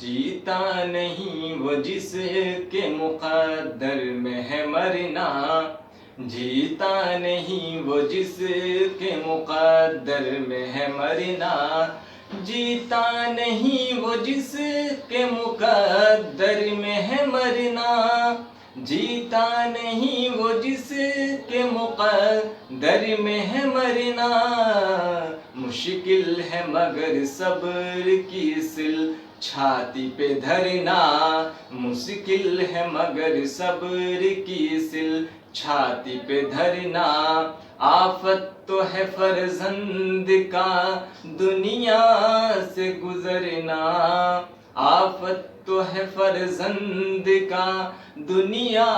جیتا نہیں وہ جس کے مقدر میں ہے مرنا، جیتا نہیں وہ جس کے مقدر میں ہے مرنا، جیتا نہیں وہ جس کے مقدر میں ہے مرنا، جیتا نہیں وہ جس کے مقدر میں ہے مرنا، مشکل ہے مگر صبر کی سل چھاتی پہ دھرنا، مشکل ہے مگر صبر کی سل چھاتی پہ دھرنا، آفت تو ہے فرزند کا دنیا سے گزرنا، آفت تو ہے فرزند کا دنیا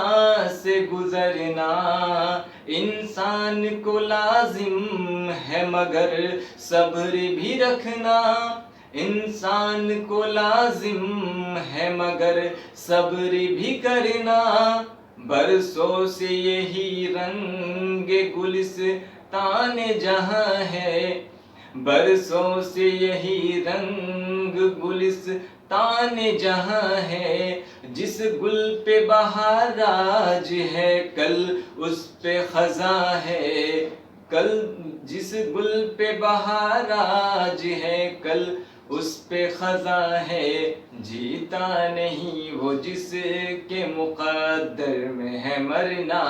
سے گزرنا، انسان کو لازم ہے مگر صبر بھی رکھنا، انسان کو لازم ہے مگر صبر بھی کرنا، برسوں سے یہی رنگ گلستان جہاں ہے، برسوں سے یہی رنگ گلستان جہاں ہے، جس گل پہ بہار آج ہے کل اس پہ خزاں ہے، کل جس گل پہ بہار آج ہے کل اس پہ خزاں ہے، جیتا نہیں وہ جس کے مقدر میں ہے مرنا،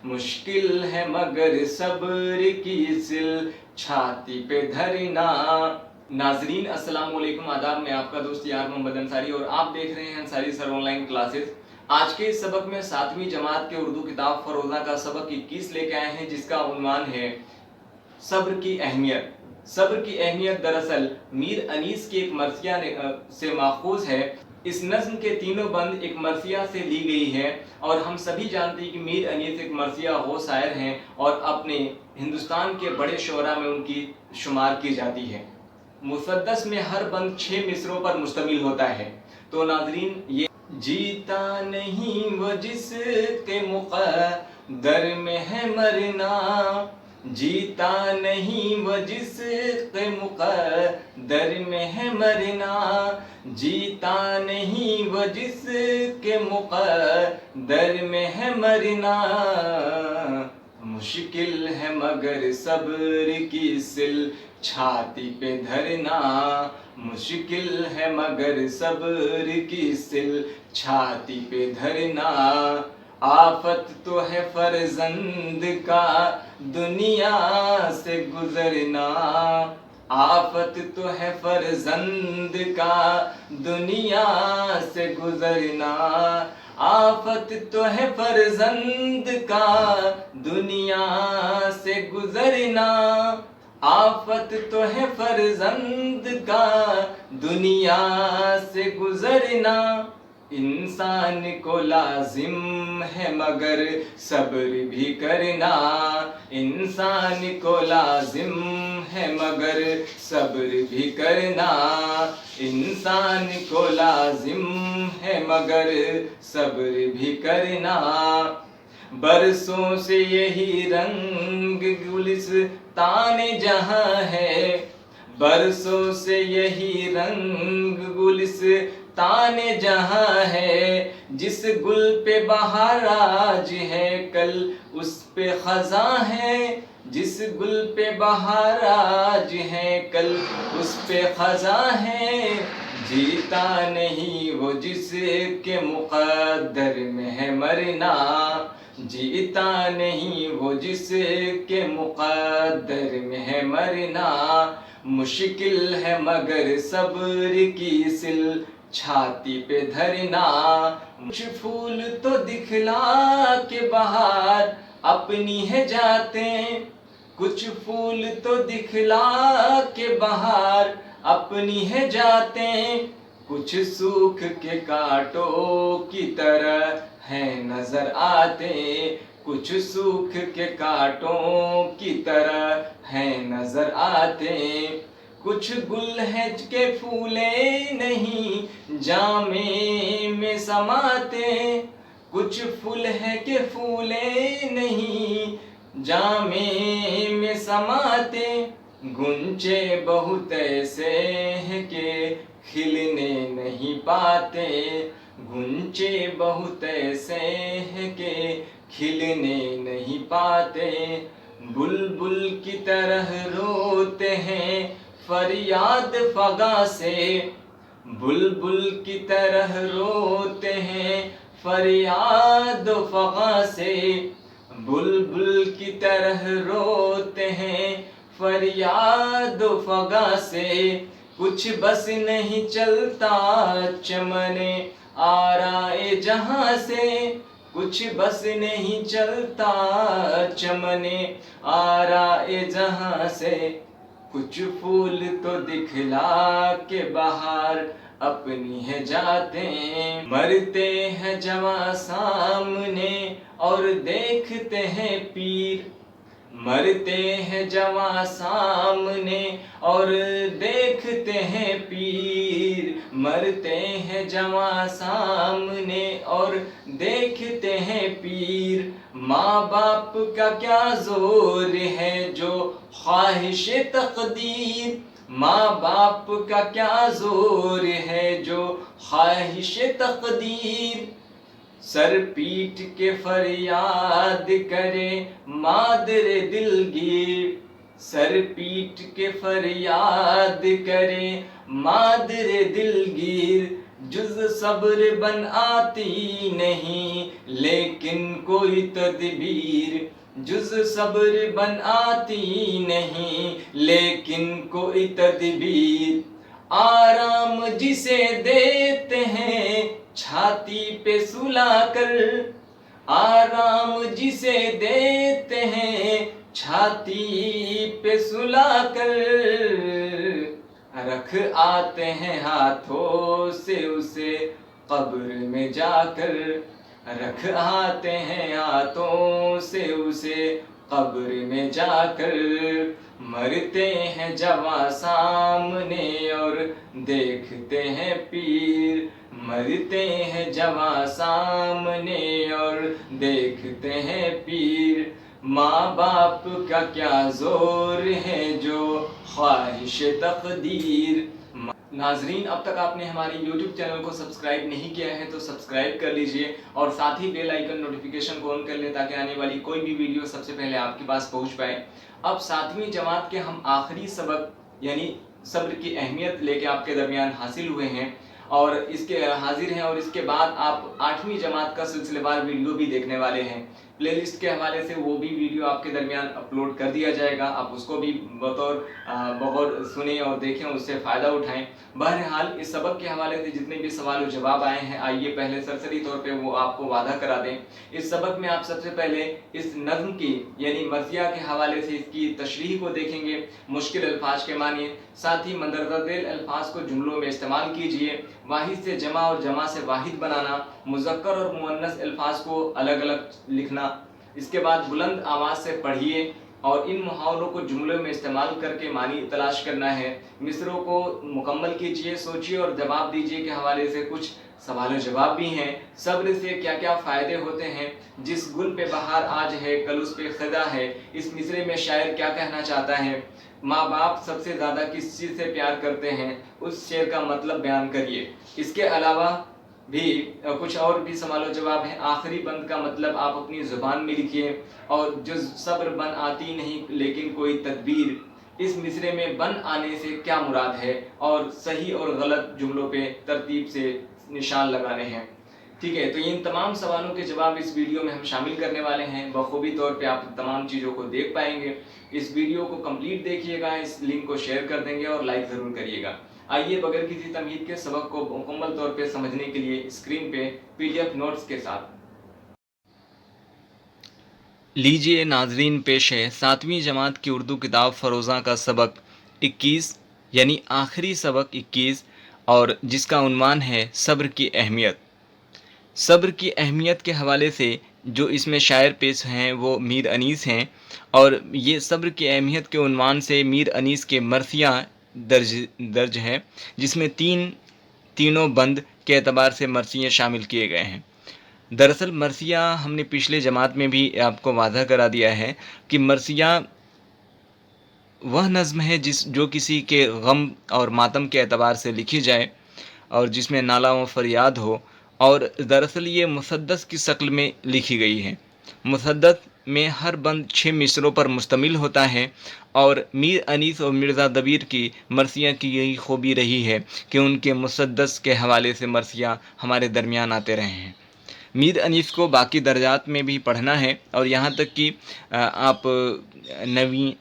مشکل ہے مگر صبر کی سل چھاتی پہ دھرنا۔ ناظرین السلام علیکم، آداب، میں آپ کا دوست یار محمد انصاری اور آپ دیکھ رہے ہیں انصاری سر آن لائن کلاسز۔ آج کے اس سبق میں 7ویں جماعت کے اردو کتاب فروزہ کا سبق 21 لے کے آئے ہیں، جس کا عنوان ہے صبر کی اہمیت۔ صبر کی اہمیت دراصل میر انیس کی ایک مرثیہ سے ماخوذ ہے۔ اس نظم کے تینوں بند ایک مرثیہ سے لی گئی ہے، اور ہم سبھی جانتے ہیں کہ میر انیس ایک مرثیہ ہو شاعر ہیں اور اپنے ہندوستان کے بڑے شعراء میں ان کی شمار کی جاتی ہے۔ مسدس میں ہر بند 6 مصروں پر مشتمل ہوتا ہے۔ تو ناظرین یہ جیتا نہیں وہ جس کے مقدر میں ہے مرنا، جیتا نہیں وہ جس کے مقدر میں ہے مرنا، جیتا نہیں وہ جس کے مقدر میں ہے مرنا، مشکل ہے مگر صبر کی سل چھاتی پہ دھرنا، مشکل ہے مگر صبر کی سل چھاتی پہ دھرنا، آفت تو ہے فرزند کا دنیا سے گزرنا، آفت تو ہے فرزند کا دنیا سے گزرنا، آفت تو ہے فرزند کا دنیا سے گزرنا، آفت تو ہے فرزند کا دنیا سے گزرنا، انسان کو لازم ہے مگر صبر بھی کرنا، انسان کو لازم ہے مگر صبر بھی کرنا، انسان کو لازم ہے مگر صبر بھی کرنا، برسوں سے یہی رنگ گلستان جہاں ہے، برسوں سے یہی رنگ گلستان جہاں ہے، جس گل پہ بہار آج ہے کل اس پہ خزاں ہے، جس گل پہ بہار آج ہے کل اس پہ خزاں ہے، جیتا نہیں وہ جس کے مقدر میں ہے مرنا، جیتا نہیں وہ جس کے مقدر میں ہے مرنا، مشکل ہے مگر صبر کی سل چھاتی پہ دھرنا، کچھ پھول تو دکھلا کے بہار اپنی ہے جاتے، کچھ پھول تو دکھلا کے بہار اپنی ہے جاتے، کچھ سوکھ کے کانٹوں کی طرح ہیں نظر آتے، کچھ سوکھ کے کانٹوں کی طرح ہیں نظر آتے، کچھ گل ہے کہ پھولے نہیں جامے میں سماتے، کچھ پھول ہے کہ پھولے نہیں جامے میں سماتے، گنچے بہت ایسے ہیں کہ کھلنے نہیں پاتے، گھنچے بہت ایسے ہیں کہ کھلنے نہیں پاتے، بلبل کی طرح روتے ہیں فریاد فغاں سے، بلبل کی طرح روتے ہیں فریاد فغاں سے، بلبل کی طرح روتے ہیں فریاد فغاں سے، کچھ بس نہیں چلتا چمن آرائے جہاں سے، کچھ بس نہیں چلتا چمن آرائے جہاں سے، کچھ پھول تو دکھلا کے بہار اپنی ہے جاتے ہیں، مرتے ہیں جواں سامنے اور دیکھتے ہیں پیر، مرتے ہیں جواں سامنے اور دیکھتے ہیں پیر، مرتے ہیں جواں سامنے اور دیکھتے ہیں پیر، ماں باپ کا کیا زور ہے جو خواہش تقدیر، ماں باپ کا کیا زور ہے جو خواہش تقدیر، سر پیٹ کے فریاد کرے مادر دلگیر، سر پیٹ کے فریاد کرے مادر دلگیر، جز صبر بن آتی نہیں لیکن کوئی تدبیر، جز صبر بن آتی نہیں لیکن کوئی تدبیر، آرام جسے دیتے ہیں چھاتی پہ سلا کر، آرام جسے دیتے ہیں چھاتی پہ سلا کر، رکھ آتے ہیں ہاتھوں سے اسے قبر میں جا کر، رکھ آتے ہیں ہاتھوں سے اسے قبر میں جا کر، مرتے ہیں جواں سامنے اور دیکھتے ہیں پیر، مرتے ہیں جواں سامنے اور دیکھتے ہیں پیر، ماں باپ کا کیا زور ہے جو خواہش تقدیر۔ ناظرین، اب تک آپ نے ہماری یوٹیوب چینل کو سبسکرائب نہیں کیا ہے تو سبسکرائب کر لیجئے اور ساتھ ہی بیل آئیکن نوٹیفیکیشن کو آن کر لیں تاکہ آنے والی کوئی بھی ویڈیو سب سے پہلے آپ کے پاس پہنچ پائے۔ اب 7ویں جماعت کے ہم آخری سبق یعنی صبر کی اہمیت لے کے آپ کے درمیان حاصل ہوئے ہیں اور اس کے حاضر ہیں، اور اس کے بعد آپ 8ویں جماعت کا سلسلے وار ویڈیو بھی دیکھنے والے ہیں۔ پلے لسٹ کے حوالے سے وہ بھی ویڈیو آپ کے درمیان اپلوڈ کر دیا جائے گا، آپ اس کو بھی بغور سنیں اور دیکھیں، اس سے فائدہ اٹھائیں۔ بہرحال اس سبق کے حوالے سے جتنے بھی سوال و جواب آئے ہیں، آئیے پہلے سرسری طور پہ وہ آپ کو وعدہ کرا دیں۔ اس سبق میں آپ سب سے پہلے اس نظم کی یعنی مرثیہ کے حوالے سے اس کی تشریح کو دیکھیں گے، مشکل الفاظ کے معنی، ساتھ ہی مندرجہ ذیل الفاظ کو جملوں میں استعمال کیجئے، واحد سے جمع اور جمع سے واحد بنانا، مذکر اور مؤنث الفاظ کو الگ الگ لکھنا، اس کے بعد بلند آواز سے پڑھیے اور ان محاوروں کو جملوں میں استعمال کر کے معنی تلاش کرنا ہے۔ مصروں کو مکمل کیجئے، سوچئے اور جواب دیجئے کے حوالے سے کچھ سوال و جواب بھی ہیں۔ صبر سے کیا کیا فائدے ہوتے ہیں، جس گل پہ بہار آج ہے کل اس پہ خزاں ہے، اس مصرے میں شاعر کیا کہنا چاہتا ہے، ماں باپ سب سے زیادہ کس چیز سے پیار کرتے ہیں، اس شعر کا مطلب بیان کریے۔ اس کے علاوہ بھی کچھ اور بھی سوال و جواب ہیں۔ آخری بند کا مطلب آپ اپنی زبان میں لکھیے، اور جز صبر بن آتی نہیں لیکن کوئی تدبیر، اس مصرے میں بن آنے سے کیا مراد ہے، اور صحیح اور غلط جملوں پہ ترتیب سے نشان لگانے ہیں۔ ٹھیک ہے، تو ان تمام سوالوں کے جواب اس ویڈیو میں ہم شامل کرنے والے ہیں، بخوبی طور پہ آپ تمام چیزوں کو دیکھ پائیں گے۔ اس ویڈیو کو کمپلیٹ دیکھیے گا، اس لنک کو شیئر کر دیں گے اور لائک ضرور کریے گا۔ آئیے بغیر کسی تمہید کے سبق کو مکمل طور پہ سمجھنے کے لیے اسکرین پہ PDF نوٹس کے ساتھ لیجئے ناظرین پیش ہے 7ویں جماعت کی اردو کتاب فروزاں کا سبق 21 یعنی آخری سبق 21، اور جس کا عنوان ہے صبر کی اہمیت۔ صبر کی اہمیت کے حوالے سے جو اس میں شاعر پیش ہیں وہ میر انیس ہیں، اور یہ صبر کی اہمیت کے عنوان سے میر انیس کے مرثیہ درج ہے، جس میں تینوں بند کے اعتبار سے مرثیے شامل کیے گئے ہیں۔ دراصل مرثیہ ہم نے پچھلے جماعت میں بھی آپ کو واضح کرا دیا ہے کہ مرثیہ وہ نظم ہے جو کسی کے غم اور ماتم کے اعتبار سے لکھی جائے، اور جس میں نالہ و فریاد ہو، اور دراصل یہ مسدس کی شکل میں لکھی گئی ہے۔ مسدس میں ہر بند 6 مصروں پر مشتمل ہوتا ہے، اور میر انیس اور مرزا دبیر کی مرثیہ کی یہی خوبی رہی ہے کہ ان کے مسدس کے حوالے سے مرثیہ ہمارے درمیان آتے رہے ہیں۔ میر انیس کو باقی درجات میں بھی پڑھنا ہے، اور یہاں تک کہ آپ 9ویں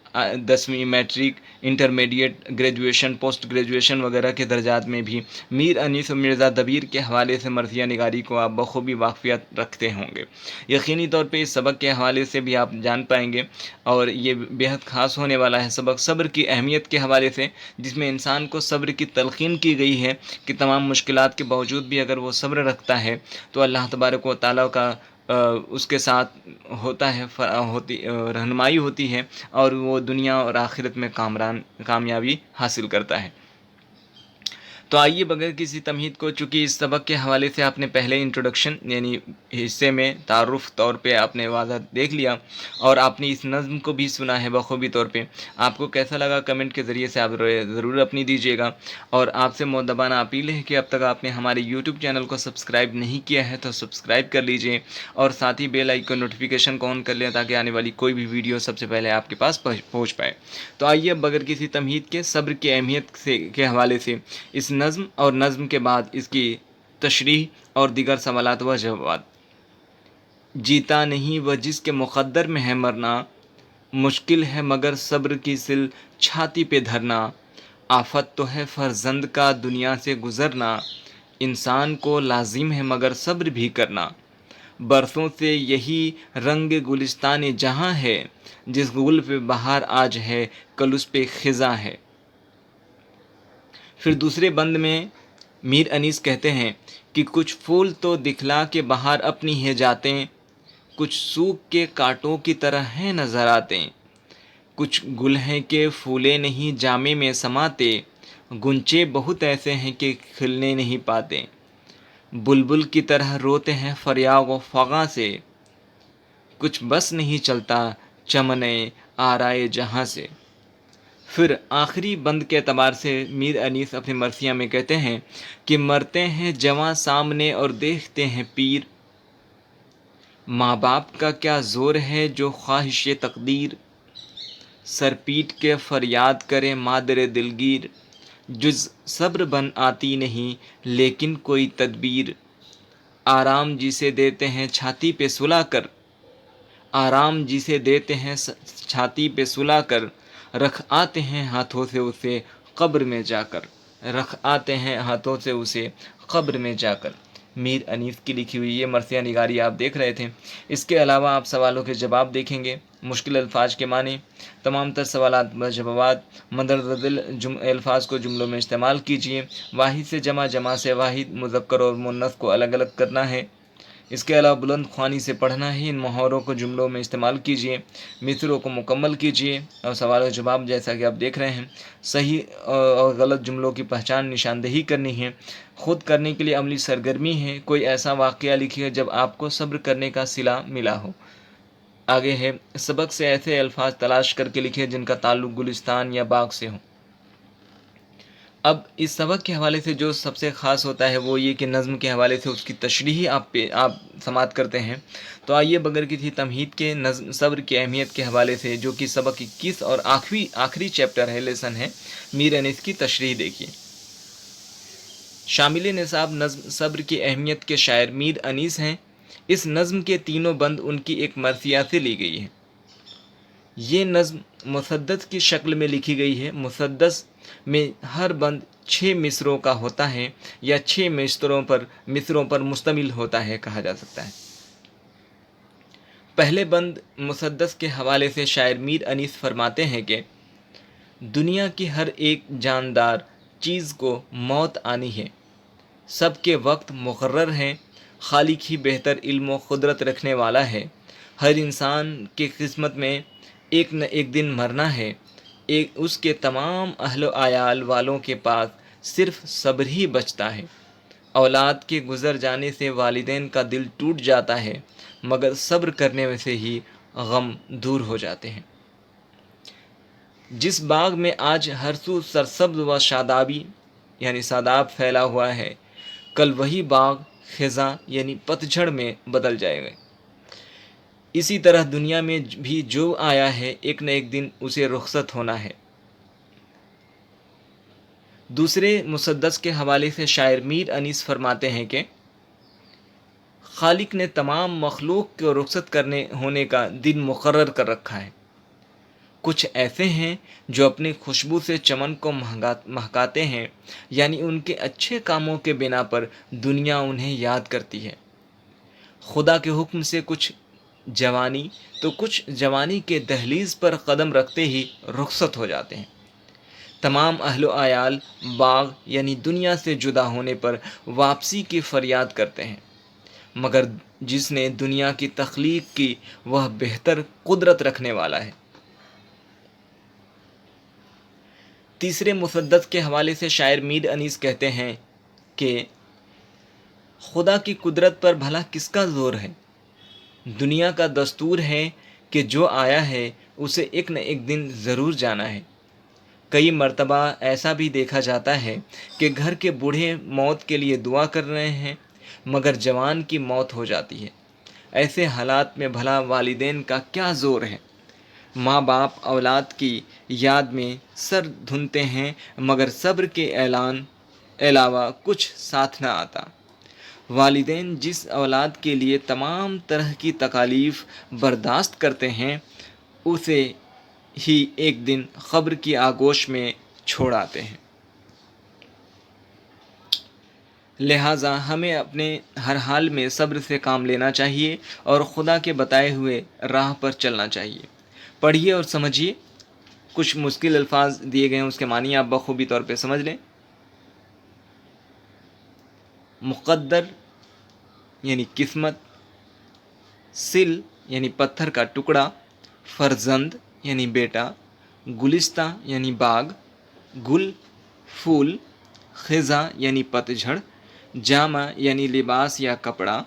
10ویں matric, intermediate, graduation, post graduation وغیرہ کے درجات میں بھی میر انیس اور مرزا دبیر کے حوالے سے مرثیہ نگاری کو آپ بخوبی واقفیت رکھتے ہوں گے۔ یقینی طور پہ اس سبق کے حوالے سے بھی آپ جان پائیں گے، اور یہ بےحد خاص ہونے والا ہے سبق صبر کی اہمیت کے حوالے سے، جس میں انسان کو صبر کی تلقین کی گئی ہے کہ تمام مشکلات کے باوجود بھی اگر وہ صبر رکھتا ہے تو اللہ تبارک و تعالیٰ کا اس کے ساتھ ہوتا ہے، رہنمائی ہوتی ہے، اور وہ دنیا اور آخرت میں کامیابی حاصل کرتا ہے۔ تو آئیے بغیر کسی تمہید کو، چونکہ اس سبق کے حوالے سے آپ نے پہلے انٹروڈکشن یعنی حصے میں تعارف طور پہ آپ نے واضح دیکھ لیا، اور آپ نے اس نظم کو بھی سنا ہے بخوبی طور پہ۔ آپ کو کیسا لگا کمنٹ کے ذریعے سے آپ ضرور اپنی دیجیے گا، اور آپ سے مؤدبانہ اپیل ہے کہ اب تک آپ نے ہمارے یوٹیوب چینل کو سبسکرائب نہیں کیا ہے تو سبسکرائب کر لیجئے، اور ساتھ ہی بیل آئیکن نوٹیفیکیشن کو آن کر لیں تاکہ آنے والی کوئی بھی ویڈیو سب سے پہلے آپ کے پاس پہنچ پائے۔ تو آئیے اب بغیر کسی تمہید کے صبر کی اہمیت کے حوالے سے اس نظم اور نظم کے بعد اس کی تشریح اور دیگر سوالات و جوابات۔ جیتا نہیں وہ جس کے مقدر میں ہے مرنا، مشکل ہے مگر صبر کی سل چھاتی پہ دھرنا، آفت تو ہے فرزند کا دنیا سے گزرنا، انسان کو لازم ہے مگر صبر بھی کرنا، برسوں سے یہی رنگ گلستان جہاں ہے، جس گل پہ بہار آج ہے کل اس پہ خزاں ہے۔ پھر دوسرے بند میں میر انیس کہتے ہیں کہ کچھ پھول تو دکھلا کے باہر اپنی ہے جاتے، کچھ سوکھ کے کانٹوں کی طرح ہیں نظر آتے، کچھ گل ہیں کہ پھولے نہیں جامے میں سماتے، گنچے بہت ایسے ہیں کہ کھلنے نہیں پاتے، بلبل کی طرح روتے ہیں فریاد و فغاں سے، کچھ بس نہیں چلتا چمن آرائے جہاں سے۔ پھر آخری بند کے اعتبار سے میر انیس اپنی مرثیہ میں کہتے ہیں کہ مرتے ہیں جواں سامنے اور دیکھتے ہیں پیر، ماں باپ کا کیا زور ہے جو خواہش تقدیر، سر پیٹ کے فریاد کرے مادر دلگیر، جز صبر بن آتی نہیں لیکن کوئی تدبیر، آرام جسے دیتے ہیں چھاتی پہ سلا کر، آرام جسے دیتے ہیں چھاتی پہ سلا کر، رکھ آتے ہیں ہاتھوں سے اسے قبر میں جا کر، رکھ آتے ہیں ہاتھوں سے اسے قبر میں جا کر۔ میر انیس کی لکھی ہوئی یہ مرثیہ نگاری آپ دیکھ رہے تھے۔ اس کے علاوہ آپ سوالوں کے جواب دیکھیں گے، مشکل الفاظ کے معنی، تمام تر سوالات و جوابات، مندرجہ الفاظ کو جملوں میں استعمال کیجیے، واحد سے جمع، جمع سے واحد، مذکر اور مؤنث کو الگ الگ کرنا ہے۔ اس کے علاوہ بلند خوانی سے پڑھنا ہے، ان محاوروں کو جملوں میں استعمال کیجیے، مصروں کو مکمل کیجیے، اور سوال و جواب جیسا کہ آپ دیکھ رہے ہیں، صحیح اور غلط جملوں کی پہچان نشاندہی کرنی ہے، خود کرنے کے لیے عملی سرگرمی ہے، کوئی ایسا واقعہ لکھیے جب آپ کو صبر کرنے کا صلہ ملا ہو۔ آگے ہے سبق سے ایسے الفاظ تلاش کر کے لکھے جن کا تعلق گلستان یا باغ سے ہو۔ اب اس سبق کے حوالے سے جو سب سے خاص ہوتا ہے وہ یہ کہ نظم کے حوالے سے اس کی تشریح آپ سماعت کرتے ہیں۔ تو آئیے بغیر کسی تمہید کے نظم صبر کی اہمیت کے حوالے سے، جو کہ سبق 21 اور آخری چیپٹر ہے، لیسن ہے، میر انیس کی تشریح دیکھیے۔ شامل نصاب نظم صبر کی اہمیت کے شاعر میر انیس ہیں۔ اس نظم کے تینوں بند ان کی ایک مرثیہ سے لی گئی ہے۔ یہ نظم مسدس کی شکل میں لکھی گئی ہے۔ مسدس میں ہر بند 6 مصروں کا ہوتا ہے، یا 6 مصروں پر مشتمل ہوتا ہے کہا جا سکتا ہے۔ پہلے بند مسدس کے حوالے سے شاعر میر انیس فرماتے ہیں کہ دنیا کی ہر ایک جاندار چیز کو موت آنی ہے، سب کے وقت مقرر ہیں، خالق ہی بہتر علم و قدرت رکھنے والا ہے، ہر انسان کی قسمت میں ایک نہ ایک دن مرنا ہے، اس کے تمام اہل و عیال والوں کے پاس صرف صبر ہی بچتا ہے، اولاد کے گزر جانے سے والدین کا دل ٹوٹ جاتا ہے مگر صبر کرنے سے ہی غم دور ہو جاتے ہیں۔ جس باغ میں آج ہر سو سرسبز و شادابی، یعنی ساداب پھیلا ہوا ہے، کل وہی باغ خزاں یعنی پتجھڑ میں بدل جائے گا۔ اسی طرح دنیا میں بھی جو آیا ہے ایک نہ ایک دن اسے رخصت ہونا ہے۔ دوسرے مسدس کے حوالے سے شاعر میر انیس فرماتے ہیں کہ خالق نے تمام مخلوق کو رخصت کرنے ہونے کا دن مقرر کر رکھا ہے۔ کچھ ایسے ہیں جو اپنی خوشبو سے چمن کو مہکاتے ہیں، یعنی ان کے اچھے کاموں کے بنا پر دنیا انہیں یاد کرتی ہے۔ خدا کے حکم سے کچھ جوانی تو کچھ جوانی کے دہلیز پر قدم رکھتے ہی رخصت ہو جاتے ہیں۔ تمام اہل و عیال باغ یعنی دنیا سے جدا ہونے پر واپسی کی فریاد کرتے ہیں، مگر جس نے دنیا کی تخلیق کی وہ بہتر قدرت رکھنے والا ہے۔ تیسرے مسدس کے حوالے سے شاعر میر انیس کہتے ہیں کہ خدا کی قدرت پر بھلا کس کا زور ہے؟ دنیا کا دستور ہے کہ جو آیا ہے اسے ایک نہ ایک دن ضرور جانا ہے۔ کئی مرتبہ ایسا بھی دیکھا جاتا ہے کہ گھر کے بوڑھے موت کے لیے دعا کر رہے ہیں مگر جوان کی موت ہو جاتی ہے۔ ایسے حالات میں بھلا والدین کا کیا زور ہے؟ ماں باپ اولاد کی یاد میں سر دھنتے ہیں مگر صبر کے علاوہ کچھ ساتھ نہ آتا۔ والدین جس اولاد کے لیے تمام طرح کی تکالیف برداشت کرتے ہیں اسے ہی ایک دن قبر کی آغوش میں چھوڑ آتے ہیں۔ لہٰذا ہمیں اپنے ہر حال میں صبر سے کام لینا چاہیے اور خدا کے بتائے ہوئے راہ پر چلنا چاہیے۔ پڑھیے اور سمجھیے، کچھ مشکل الفاظ دیے گئے ہیں، اس کے معنی آپ بخوبی طور پہ سمجھ لیں۔ مقدر یعنی قسمت، سل یعنی پتھر کا ٹکڑا، فرزند یعنی بیٹا، گلستہ یعنی باغ، گل پھول، خزاں یعنی پتجھڑ، جامہ یعنی لباس یا کپڑا،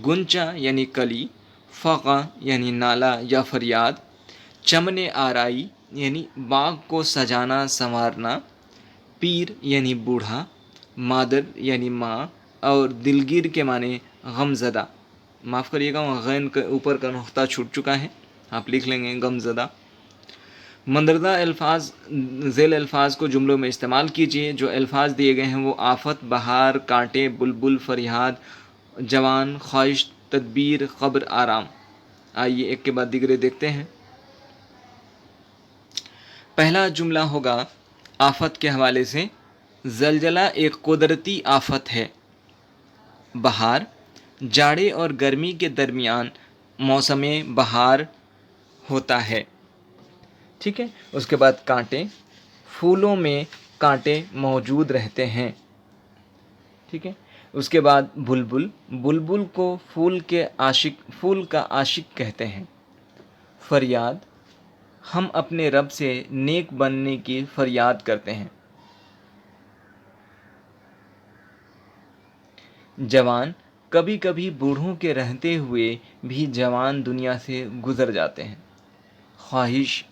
گنچا یعنی کلی، فقہ یعنی نالہ یا فریاد، چمن آرائی یعنی باغ کو سجانا سنوارنا، پیر یعنی بوڑھا، مادر یعنی ماں، اور دلگیر کے معنی غم زدہ۔ معاف کریے گا غین کے اوپر کا نقطہ چھوٹ چکا ہے، آپ لکھ لیں گے غم زدہ۔ مندرجہ الفاظ ذیل الفاظ کو جملوں میں استعمال کیجیے۔ جو الفاظ دیے گئے ہیں وہ آفت، بہار، کانٹے، بلبل، فریاد، جوان، خواہش، تدبیر، قبر، آرام۔ آئیے ایک کے بعد دیگرے دیکھتے ہیں۔ پہلا جملہ ہوگا آفت کے حوالے سے، زلزلہ ایک قدرتی آفت ہے۔ بہار، جاڑے اور گرمی کے درمیان موسم بہار ہوتا ہے۔ ٹھیک ہے، اس کے بعد کانٹے، پھولوں میں کانٹے موجود رہتے ہیں۔ ٹھیک ہے، اس کے بعد بلبل، بلبل کو پھول کا عاشق کہتے ہیں۔ فریاد، ہم اپنے رب سے نیک بننے کی فریاد کرتے ہیں۔ جوان، کبھی کبھی بوڑھوں کے رہتے ہوئے بھی جوان دنیا سے گزر جاتے ہیں۔ خواہش،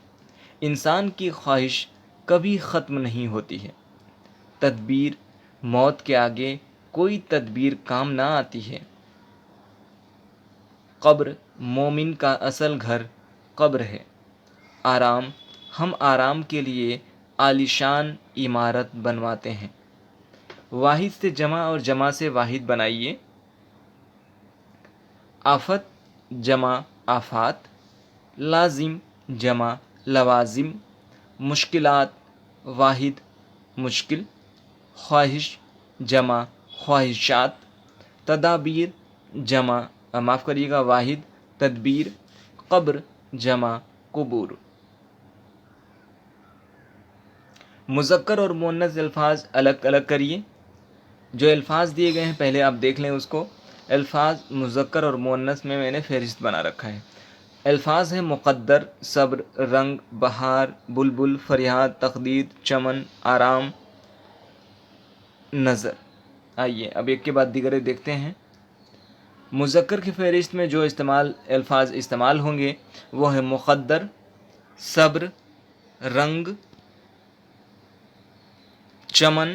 انسان کی خواہش کبھی ختم نہیں ہوتی ہے۔ تدبیر، موت کے آگے کوئی تدبیر کام نہ آتی ہے۔ قبر، مومن کا اصل گھر قبر ہے۔ آرام، ہم آرام کے لیے عالیشان عمارت بنواتے ہیں۔ واحد سے جمع اور جمع سے واحد بنائیے۔ آفت جمع آفات، لازم جمع لوازم، مشکلات واحد مشکل، خواہش جمع خواہشات، تدابیر جمع معاف کریے گا واحد تدبیر، قبر جمع قبور۔ مذکر اور مؤنث الفاظ الگ الگ کریے۔ جو الفاظ دیے گئے ہیں پہلے آپ دیکھ لیں اس کو۔ الفاظ مذکر اور مؤنث میں نے فہرست بنا رکھا ہے۔ الفاظ ہیں مقدر، صبر، رنگ، بہار، بلبل، فریاد، تقدیر، چمن، آرام، نظر۔ آئیے اب ایک کے بعد دیگرے دیکھتے ہیں۔ مذکر کی فہرست میں جو الفاظ استعمال ہوں گے وہ ہے مقدر، صبر، رنگ، چمن،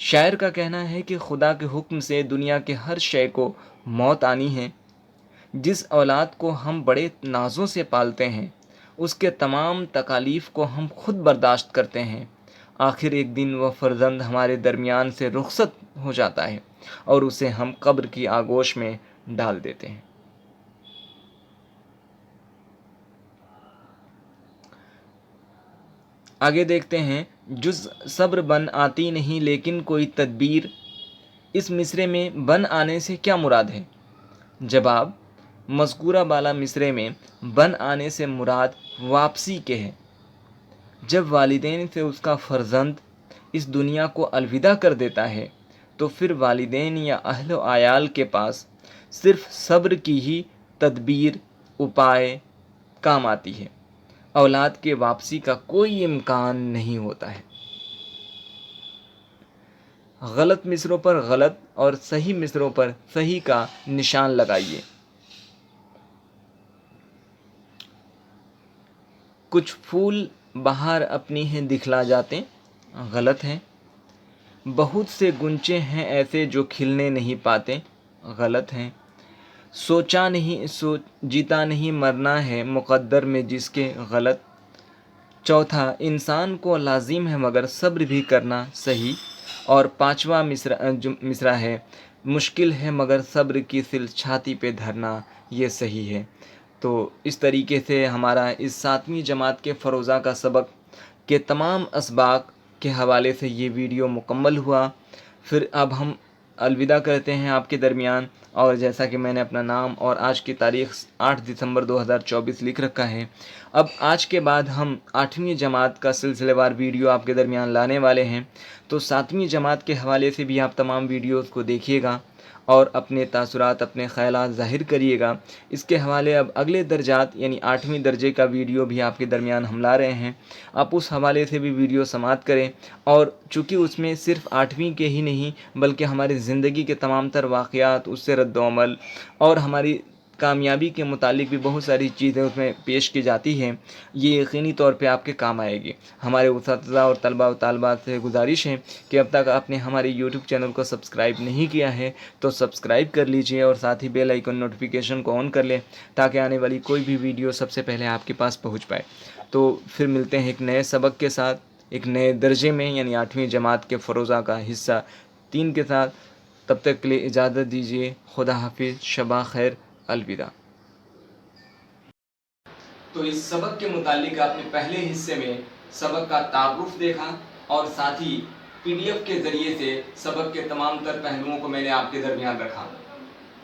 شاعر کا کہنا ہے کہ خدا کے حکم سے دنیا کے ہر شے کو موت آنی ہے۔ جس اولاد کو ہم بڑے نازوں سے پالتے ہیں اس کے تمام تکالیف کو ہم خود برداشت کرتے ہیں، آخر ایک دن وہ فرزند ہمارے درمیان سے رخصت ہو جاتا ہے اور اسے ہم قبر کی آغوش میں ڈال دیتے ہیں۔ آگے دیکھتے ہیں، جز صبر بن آتی نہیں لیکن کوئی تدبیر۔ اس مصرے میں بن آنے سے کیا مراد ہے؟ جواب، مذکورہ بالا مصرے میں بن آنے سے مراد واپسی کے ہے۔ جب والدین سے اس کا فرزند اس دنیا کو الوداع کر دیتا ہے تو پھر والدین یا اہل و عیال کے پاس صرف صبر کی ہی تدبیر اپائے کام آتی ہے، اولاد کے واپسی کا کوئی امکان نہیں ہوتا ہے۔ غلط مصروں پر غلط اور صحیح مصروں پر صحیح کا نشان لگائیے۔ کچھ پھول بہار اپنی ہیں دکھلا جاتے، غلط ہیں۔ بہت سے گنچے ہیں ایسے جو کھلنے نہیں پاتے، غلط ہیں۔ سوچا نہیں جیتا نہیں مرنا ہے مقدر میں جس کے، غلط۔ چوتھا، انسان کو لازم ہے مگر صبر بھی کرنا، صحیح۔ اور پانچواں مصرع ہے، مشکل ہے مگر صبر کی سل چھاتی پہ دھرنا، یہ صحیح ہے۔ تو اس طریقے سے ہمارا اس 7ویں جماعت کے فروزہ کا سبق کے تمام اسباق کے حوالے سے یہ ویڈیو مکمل ہوا۔ پھر اب ہم الوداع کرتے ہیں آپ کے درمیان، اور جیسا کہ میں نے اپنا نام اور آج کی تاریخ 8 دسمبر 2024 لکھ رکھا ہے، اب آج کے بعد ہم 8ویں جماعت کا سلسلے وار ویڈیو آپ کے درمیان لانے والے ہیں۔ تو 7ویں جماعت کے حوالے سے بھی آپ تمام ویڈیوز کو دیکھیے گا اور اپنے تاثرات، اپنے خیالات ظاہر کریے گا۔ اس کے حوالے اب اگلے درجات یعنی 8ویں درجے کا ویڈیو بھی آپ کے درمیان ہم لا رہے ہیں، آپ اس حوالے سے بھی ویڈیو سماعت کریں۔ اور چونکہ اس میں صرف 8ویں کے ہی نہیں بلکہ ہماری زندگی کے تمام تر واقعات، اس سے رد و عمل اور ہماری کامیابی کے متعلق بھی بہت ساری چیزیں اس میں پیش کی جاتی ہیں، یہ یقینی طور پہ آپ کے کام آئے گی۔ ہمارے اساتذہ اور طلباء و طالبات سے گزارش ہے کہ اب تک آپ نے ہمارے یوٹیوب چینل کو سبسکرائب نہیں کیا ہے تو سبسکرائب کر لیجئے اور ساتھ ہی بیل آئیکن نوٹیفیکیشن کو آن کر لیں تاکہ آنے والی کوئی بھی ویڈیو سب سے پہلے آپ کے پاس پہنچ پائے۔ تو پھر ملتے ہیں ایک نئے سبق کے ساتھ، ایک نئے درجے میں، یعنی 8ویں جماعت کے فروزہ کا حصہ 3 کے ساتھ۔ تب تک کے لیے اجازت دیجیے، خدا حافظ، شب خیر، الوداع۔ تو اس سبق کے متعلق آپ نے پہلے حصے میں سبق کا تعارف دیکھا اور ساتھ ہی PDF کے ذریعے سے سبق کے تمام تر پہلوؤں کو میں نے آپ کے درمیان رکھا۔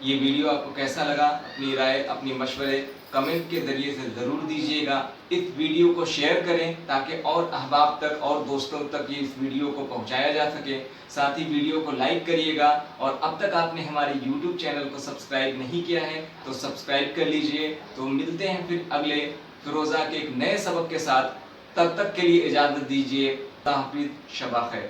یہ ویڈیو آپ کو کیسا لگا؟ اپنی رائے، اپنی مشورے کمنٹ کے ذریعے سے ضرور دیجیے گا۔ اس ویڈیو کو شیئر کریں تاکہ اور احباب تک اور دوستوں تک یہ اس ویڈیو کو پہنچایا جا سکے۔ ساتھ ہی ویڈیو کو لائک کریے گا، اور اب تک آپ نے ہمارے یوٹیوب چینل کو سبسکرائب نہیں کیا ہے تو سبسکرائب کر لیجئے۔ تو ملتے ہیں پھر اگلے فروزہ کے ایک نئے سبق کے ساتھ، تب تک کے لیے اجازت دیجیے، خدا حافظ، شب خیر۔